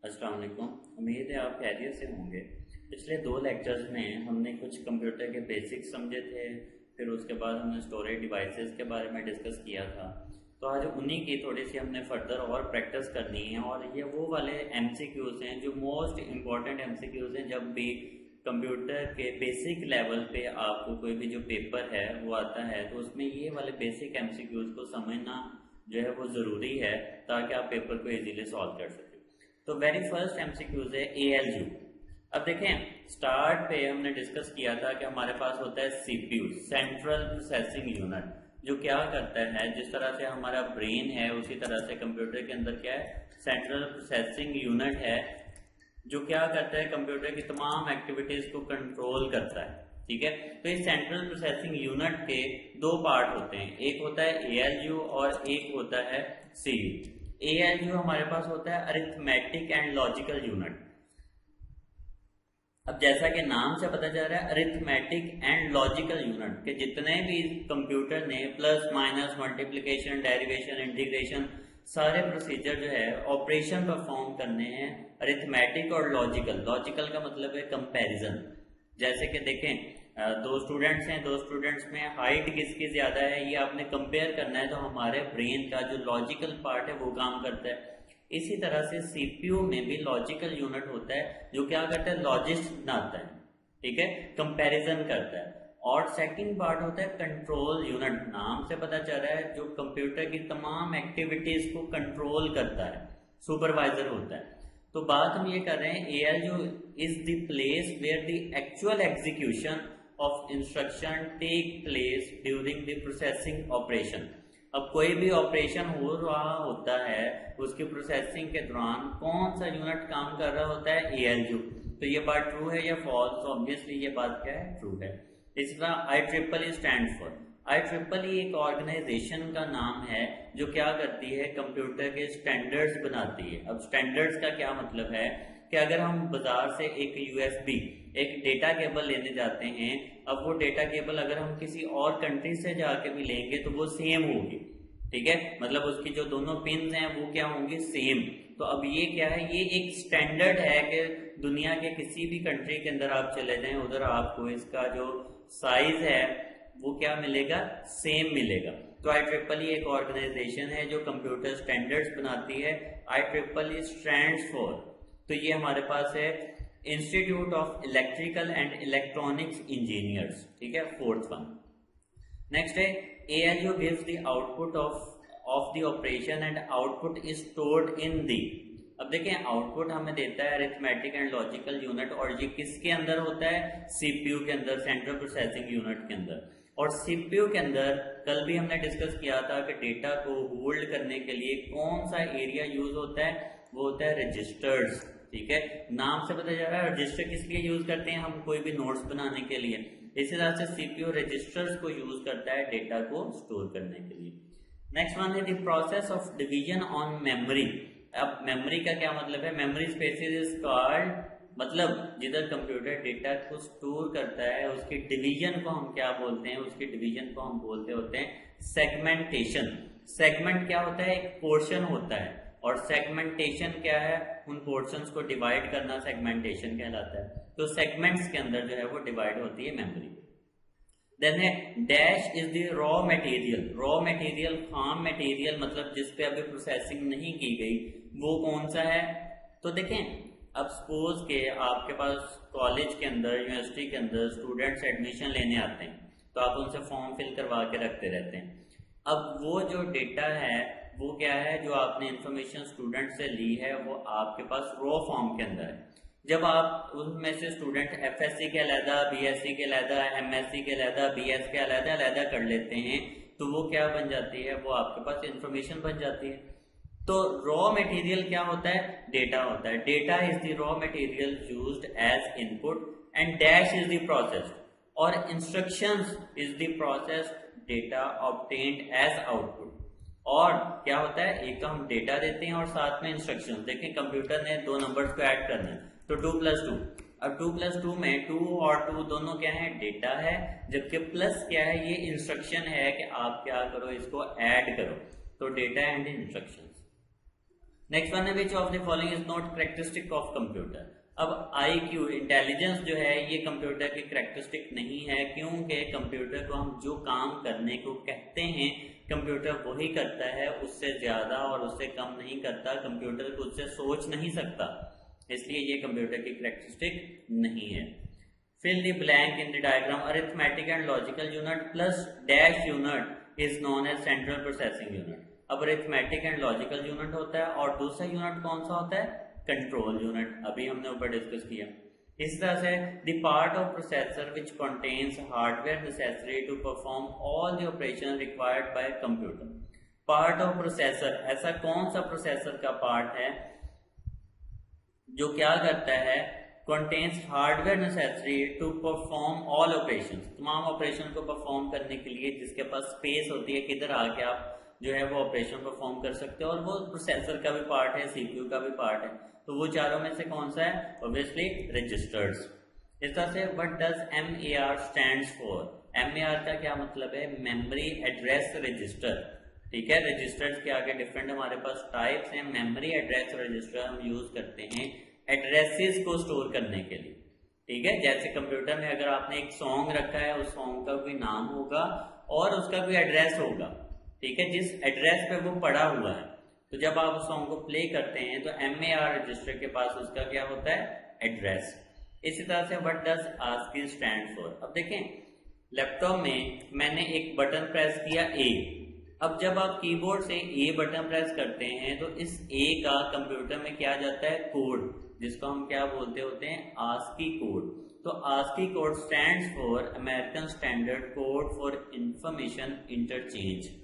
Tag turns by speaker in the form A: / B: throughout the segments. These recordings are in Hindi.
A: अस्सलाम वालेकुम। उम्मीद है आप खैरियत से होंगे। पिछले 2 लेक्चर्स में हमने कुछ कंप्यूटर के बेसिक्स समझे थे, फिर उसके बाद हमने स्टोरेज डिवाइसेस के बारे में डिस्कस किया था। तो आज उन्हीं की थोड़ी सी हमने फर्दर और प्रैक्टिस करनी है, और ये वो वाले एमसीक्यूज हैं जो मोस्ट इम्पॉर्टेंट एमसीक्यूज हैं। जब भी कंप्यूटर के बेसिक लेवल पे आपको कोई भी जो पेपर है वो आता है, तो उसमें ये वाले बेसिक एमसीक्यूज को समझना जो है वो ज़रूरी है, ताकि आप पेपर को इजीली सॉल्व कर सकें। तो वेरी फर्स्ट एमसीक्यूज है ALU। अब देखें, स्टार्ट पे हमने डिस्कस किया था कि हमारे पास होता है CPU, सेंट्रल प्रोसेसिंग यूनिट, जो क्या करता है, जिस तरह से हमारा ब्रेन है उसी तरह से कंप्यूटर के अंदर क्या है, सेंट्रल प्रोसेसिंग यूनिट है, जो क्या करता है, कंप्यूटर की तमाम एक्टिविटीज को कंट्रोल करता है। ठीक है, तो इस सेंट्रल प्रोसेसिंग यूनिट के 2 पार्ट होते हैं, एक होता है ALU और एक होता है CPU। ALU हमारे पास होता है अरिथमेटिक एंड लॉजिकल यूनिट। अब जैसा कि नाम से पता चल रहा है, अरिथमेटिक एंड लॉजिकल यूनिट के जितने भी कंप्यूटर ने plus minus multiplication derivation integration सारे प्रोसीजर जो है ऑपरेशन परफॉर्म करने हैं, अरिथमेटिक और लॉजिकल। लॉजिकल का मतलब है कंपैरिजन। जैसे कि देखें, 2 स्टूडेंट्स हैं, 2 स्टूडेंट्स में हाइट किसकी ज्यादा है ये आपने कंपेयर करना है, तो हमारे ब्रेन का जो लॉजिकल पार्ट है वो काम करता है। इसी तरह से CPU में भी लॉजिकल यूनिट होता है, जो क्या करता है, लॉजिस्ट बनाता है। ठीक है, कंपैरिजन करता है। और सेकंड पार्ट होता है कंट्रोल यूनिट। नाम से पता चल रहा है, जो कंप्यूटर की तमाम एक्टिविटीज को कंट्रोल करता है, सुपरवाइजर होता है। तो बात हम ये कर रहे हैं, ALU is the place where the actual execution of instruction take place during the processing operation. अब कोई भी ऑपरेशन हो रहा होता है, उसकी प्रोसेसिंग के दौरान कौन सा यूनिट काम कर रहा होता है, ALU। तो ये बात ट्रू है या फॉल्स? ऑब्वियसली ये बात क्या है, ट्रू है। इस तरह IEEE स्टैंड फॉर, IEEE एक ऑर्गेनाइजेशन का नाम है जो क्या करती है, कंप्यूटर के स्टैंडर्ड्स बनाती है। अब स्टैंडर्ड्स का क्या मतलब है कि अगर हम बाजार से एक USB एक डेटा केबल लेने जाते हैं, अब वो डेटा केबल अगर हम किसी और कंट्री से जाके भी लेंगे तो वो सेम होगी। ठीक है, मतलब उसकी जो दोनों पिन्स हैं वो क्या होंगी, सेम। तो अब ये क्या है, ये एक स्टैंडर्ड है कि दुनिया के किसी भी कंट्री के अंदर आप चले जाएं, उधर आपको इसका जो साइज है वो क्या मिलेगा, सेम मिलेगा। तो IEEE एक ऑर्गेनाइजेशन है जो कंप्यूटर स्टैंडर्ड्स बनाती है। IEEE स्टैंड्स फॉर, तो ये हमारे पास है Institute of Electrical and Electronics Engineers. ठीक है, 4th वन। नेक्स्ट है ALU gives the output of the operation and output is stored in the. अब देखें, आउटपुट हमें देता है अरिथमेटिक एंड लॉजिकल यूनिट, और ये किसके अंदर होता है, CPU के अंदर, सेंट्रल प्रोसेसिंग यूनिट के अंदर। और CPU के अंदर कल भी हमने डिस्कस किया था कि डेटा को होल्ड करने के लिए कौन सा एरिया यूज होता है, वो होता है रजिस्टर्स। ठीक है, नाम से पता चल रहा है रजिस्टर किस लिए यूज करते हैं, हम कोई भी नोट्स बनाने के लिए। इसी तरह से CPU रजिस्टर्स को यूज करता है डेटा को स्टोर करने के लिए। नेक्स्ट वन है the process of division on memory. अब मेमोरी का क्या मतलब है, मेमोरी स्पेसेस इज कॉल्ड, मतलब जिधर कंप्यूटर डेटा को स्टोर करता है उसकी डिवीजन को हम क्या बोलते हैं, उसकी डिवीजन को हम बोलते होते हैं सेगमेंटेशन। सेगमेंट क्या होता है, एक पोर्शन होता है, और सेगमेंटेशन क्या है, उन पोर्शंस को डिवाइड करना सेगमेंटेशन कहलाता है। तो सेगमेंट्स के अंदर जो है वो डिवाइड होती है मेमोरी। देन है dash is the raw material. Raw material, खाम मटेरियल, मतलब जिस पे अभी प्रोसेसिंग नहीं की गई, वो कौन सा है। तो देखें, अब सपोज के आपके पास कॉलेज के अंदर, यूनिवर्सिटी के अंदर स्टूडेंट्स एडमिशन लेने आते हैं, तो आप उनसे फॉर्म फिल करवा के रखते रहते हैं। अब वो जो डेटा है वो क्या है, जो आपने इंफॉर्मेशन स्टूडेंट से ली है वो आपके पास रॉ फॉर्म के अंदर है। जब आप उनमें से स्टूडेंट FSC के अलहदा, BSc के अलहदा, MSc के अलहदा, BS के अलहदा अलहदा कर लेते हैं, तो वो क्या बन जाती है, वो आपके पास इंफॉर्मेशन बन जाती है। तो रॉ मटेरियल क्या होता है, डेटा होता है। Data is the raw material used as input and dash is the process, और instructions is the process data obtained as output. और क्या होता है, एक तो हम डेटा देते हैं और साथ में इंस्ट्रक्शंस। देखें, कंप्यूटर ने 2 नंबर्स को ऐड करना है, तो 2 + 2। अब 2 + 2 में 2 और 2 दोनों क्या है, डेटा है, जबकि प्लस क्या है, ये इंस्ट्रक्शन है कि आप क्या करो, इसको ऐड करो। तो data and instructions. Next one है which of the following is not characteristic of computer. अब IQ इंटेलिजेंस जो है ये कंप्यूटर की कैरेक्टरिस्टिक नहीं है, क्योंकि कंप्यूटर को हम जो काम करने को कहते हैं कंप्यूटर वही करता है, उससे ज्यादा और उससे कम नहीं करता। कंप्यूटर खुद से सोच नहीं सकता, इसलिए ये कंप्यूटर की कैरेक्टरिस्टिक नहीं है। Fill the blank in the diagram. Arithmetic and logical unit plus dash unit is known as central processing unit. अब अरिथमेटिक एंड लॉजिकल यूनिट होता है और दूसरा यूनिट कौन सा होता है? Control unit. अभी हमने ऊपर डिस्कस किया। इस तरह से the part of processor which contains hardware necessary to perform all the operation required by computer. Part of processor, ऐसा कौन सा प्रोसेसर का पार्ट है जो क्या करता है? Contains hardware necessary to perform all operation, तमाम ऑपरेशन को परफॉर्म करने के लिए जिसके पास स्पेस होती है, किधर आके आप जो है वो ऑपरेशन परफॉर्म कर सकते हो, और वो प्रोसेसर का भी पार्ट है, CPU का भी पार्ट है। तो वो चारों में से कौन सा है? Obviously registers. इस तरह से what does MAR stands for. MAR का क्या मतलब है? Memory address register. ठीक है, रजिस्टर्स के आगे डिफरेंट हमारे पास टाइप्स हैं। मेमोरी एड्रेस रजिस्टर हम यूज करते हैं एड्रेसेस को स्टोर करने के लिए। ठीक है, जैसे कंप्यूटर में अगर आपने एक सॉन्ग रखा है, उस सॉन्ग का कोई नाम होगा और उसका कोई एड्रेस होगा, ठीक है, जिस एड्रेस पे वो पड़ा हुआ है। तो जब आप उस सॉन्ग को प्ले करते हैं तो MAR रजिस्टर के पास उसका क्या होता है? एड्रेस। इसी तरह से what does ASCII stand for. अब देखें, लैपटॉप में मैंने एक बटन प्रेस किया A। अब जब आप कीबोर्ड से A बटन प्रेस करते हैं तो इस A का कंप्यूटर में क्या जाता है? कोड, जिसको हम क्या बोलते होते हैं? ASCII code. तो ASCII code stands for American standard code for information interchange.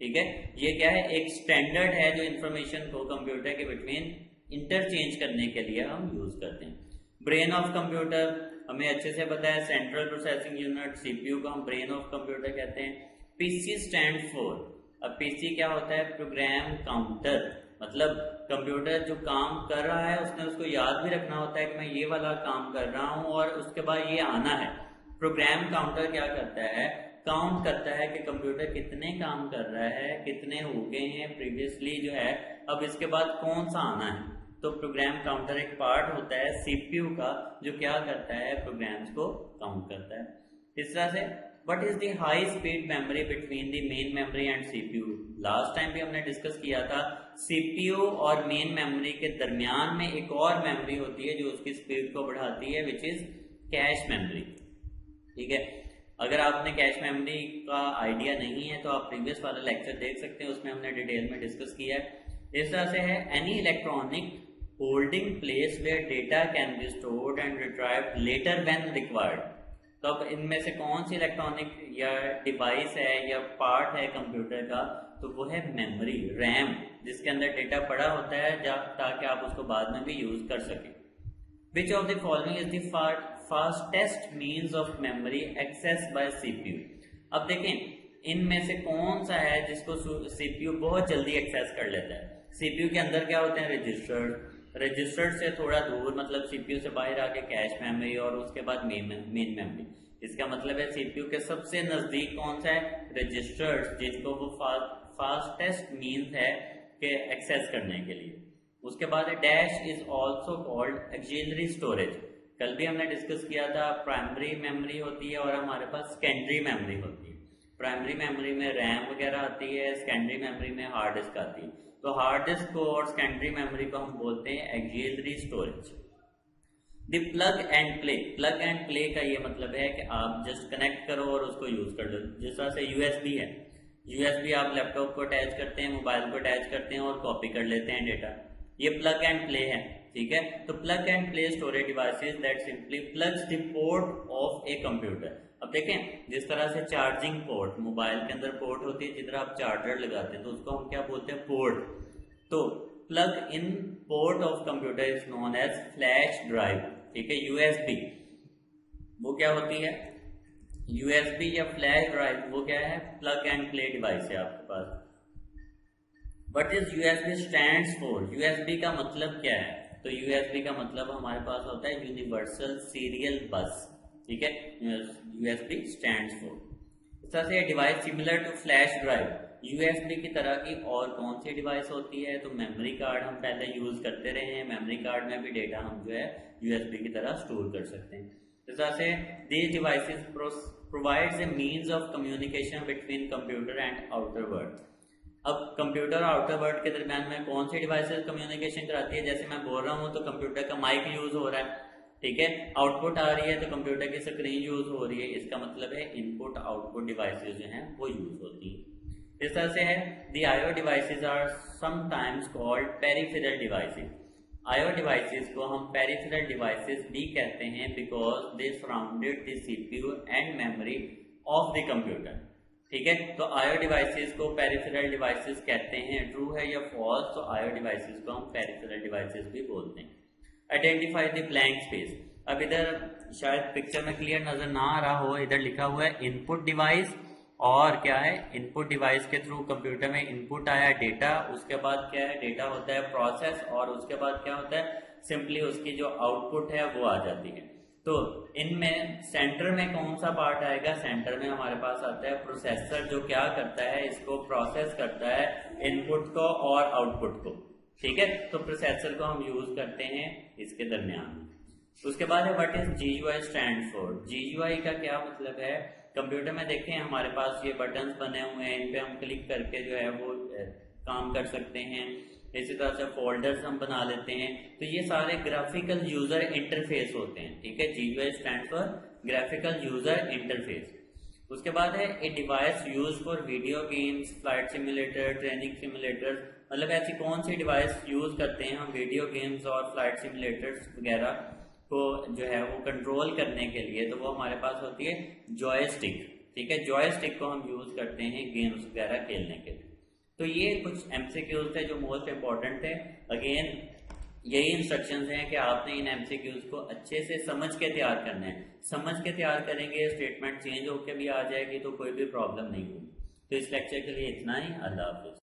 A: ठीक है, ये क्या है? एक स्टैंडर्ड है जो इंफॉर्मेशन को कंप्यूटर के बिटवीन इंटरचेंज करने के लिए हम यूज करते हैं। ब्रेन ऑफ कंप्यूटर हमें अच्छे से पता है, सेंट्रल प्रोसेसिंग यूनिट, CPU को हम ब्रेन ऑफ कंप्यूटर कहते हैं। PC stand for. अब PC क्या होता है? Program counter. मतलब कंप्यूटर जो काम कर रहा है उसने उसको याद भी रखना होता है कि मैं ये वाला काम कर रहा हूँ और उसके बाद ये आना है। प्रोग्राम काउंटर क्या करता है? काउंट करता है कि कंप्यूटर कितने काम कर रहा है, कितने हो गए हैं प्रीवियसली जो है, अब इसके बाद कौन सा आना है। तो प्रोग्राम काउंटर एक पार्ट होता है CPU का जो क्या करता है? प्रोग्राम्स को काउंट करता है। इस तरह से what is the high speed memory between the main memory and CPU। Last time भी हमने डिस्कस किया था, CPU और मेन मेमोरी के दरमियान में एक और मेमोरी होती है जो उसकी स्पीड को बढ़ाती है, विच इज कैश मेमोरी। ठीक है, अगर आपने कैश मेमोरी का आइडिया नहीं है तो आप प्रीवियस वाला लेक्चर देख सकते हैं, उसमें हमने डिटेल में डिस्कस किया है। इस तरह से है any electronic holding place where data can be stored and retrieved later when required. तो अब इनमें से कौन सी इलेक्ट्रॉनिक या डिवाइस है या पार्ट है कंप्यूटर का? तो वो है मेमोरी, रैम, जिसके अंदर डेटा पड़ा होता है ताकि आप उसको बाद में भी यूज कर सकें। Which of the following is the fastest means of memory access by CPU। अब देखें, इनमें से कौन सा है जिसको CPU बहुत जल्दी एक्सेस कर लेता है? CPU के अंदर क्या होते हैं? रजिस्टर्ड से थोड़ा दूर, मतलब CPU से बाहर आके कैश मेमोरी और उसके बाद मेन मेमोरी। इसका मतलब है CPU के सबसे नजदीक कौन सा है? रजिस्टर्ड, जिसको वो फास्टेस्ट मीन्स है कि एक्सेस करने के लिए। उसके बाद dash is also called auxiliary storage. कल भी हमने डिस्कस किया था, प्राइमरी मेमोरी होती है और हमारे पास सेकेंडरी मेमोरी होती है। प्राइमरी मेमोरी में रैम वगैरह आती है, सेकेंडरी मेमोरी में हार्ड डिस्क आती है। तो हार्ड डिस्क को और सेकेंडरी मेमोरी को हम बोलते हैं auxiliary storage. The plug and play. Plug and play का ये मतलब है कि आप जस्ट कनेक्ट करो और उसको यूज कर लो। जिस तरह से USB है, USB आप लैपटॉप को अटैच करते हैं, मोबाइल को अटैच करते हैं और कॉपी कर लेते हैं डेटा। ये प्लग एंड प्ले है। ठीक है, तो plug and play storage devices that simply plugs the port of a computer. अब देखें, जिस तरह से चार्जिंग पोर्ट, मोबाइल के अंदर पोर्ट होती है, जिधर आप चार्जर लगाते हैं तो उसको हम क्या बोलते हैं? पोर्ट। तो plug in port of computer is known as flash drive. ठीक है, USB वो क्या होती है? USB या फ्लैश ड्राइव वो क्या है? प्लग एंड प्ले डिवाइस है आपके पास। What is USB stands for? USB का मतलब क्या है? तो USB का मतलब हमारे पास होता है यूनिवर्सल सीरियल बस। ठीक है, USB stands for। इस तरह से device similar to flash drive. USB की तरह की और कौन सी डिवाइस होती है, तो मेमोरी कार्ड हम पहले यूज करते रहे हैं, मेमोरी कार्ड में भी डेटा हम जो है यूएसबी की तरह स्टोर कर सकते हैं। इस तरह से these devices provides a means of communication between computer and outer world। अब कंप्यूटर और आउटर वर्ल्ड के दरमियान में कौन सी डिवाइसेस कम्युनिकेशन कराती है, जैसे मैं बोल रहा हूँ तो कंप्यूटर का माइक यूज हो रहा है, ठीक है, आउटपुट आ रही है तो कंप्यूटर की स्क्रीन यूज हो रही है, इसका मतलब है इनपुट आउटपुट डिवाइसेस जो हैं वो यूज होती है। इस तरह से है the IO devices are sometimes called peripheral devices. IO devices को हम पेरिफेरल डिवाइसेस भी कहते हैं because they surrounded the CPU and memory of the computer, ठीक है। तो आईओ डिवाइसेस को पेरिफेरल डिवाइसेस कहते हैं, ट्रू है या फॉल्स, तो आईओ डिवाइसेस को हम पेरिफेरल डिवाइसेस भी बोलते हैं। Identify the blank space. अब इधर शायद पिक्चर में क्लियर नजर ना आ रहा हो, इधर लिखा हुआ है इनपुट डिवाइस और क्या है, इनपुट डिवाइस के थ्रू कंप्यूटर में इनपुट आया डेटा, उसके बाद क्या है, डेटा होता है प्रोसेस और उसके बाद क्या होता है, सिंपली उसकी जो आउटपुट है वो आ जाती है। तो इनमें सेंटर में कौन सा पार्ट आएगा, सेंटर में हमारे पास आता है प्रोसेसर, जो क्या करता है, इसको प्रोसेस करता है इनपुट को और आउटपुट को, ठीक है। तो प्रोसेसर को हम यूज करते हैं इसके दरमियान। उसके बाद है what is GUI stand for. GUI का क्या मतलब है, कंप्यूटर में देखें हमारे पास ये बटन्स बने हुए हैं, इन पे हम क्लिक करके जो है वो काम कर सकते हैं। इसी तरह से फोल्डर्स हम बना लेते हैं, तो ये सारे ग्राफिकल यूजर इंटरफेस होते हैं, ठीक है। GUI stand for graphical user interface. उसके बाद है a device use for video games, flight simulator, training simulator, मतलब ऐसी कौन सी डिवाइस यूज करते हैं हम वीडियो गेम्स और फ्लाइट सिमुलेटर्स वगैरह को जो है वो कंट्रोल करने के लिए, तो वो हमारे पास होती है जॉयस्टिक, ठीक है। जॉयस्टिक को हम यूज करते हैं गेम्स वगैरह खेलने के लिए। तो ये कुछ एमसीक्यूज थे जो मोस्ट इंपॉर्टेंट थे। अगेन यही इंस्ट्रक्शंस हैं कि आपने इन एमसीक्यूज को अच्छे से समझ के तैयार करना है, समझ के तैयार करेंगे, स्टेटमेंट चेंज होकर भी आ जाएगी तो कोई भी प्रॉब्लम नहीं होगी। तो इस लेक्चर के लिए इतना ही, अल्लाह हाफिज।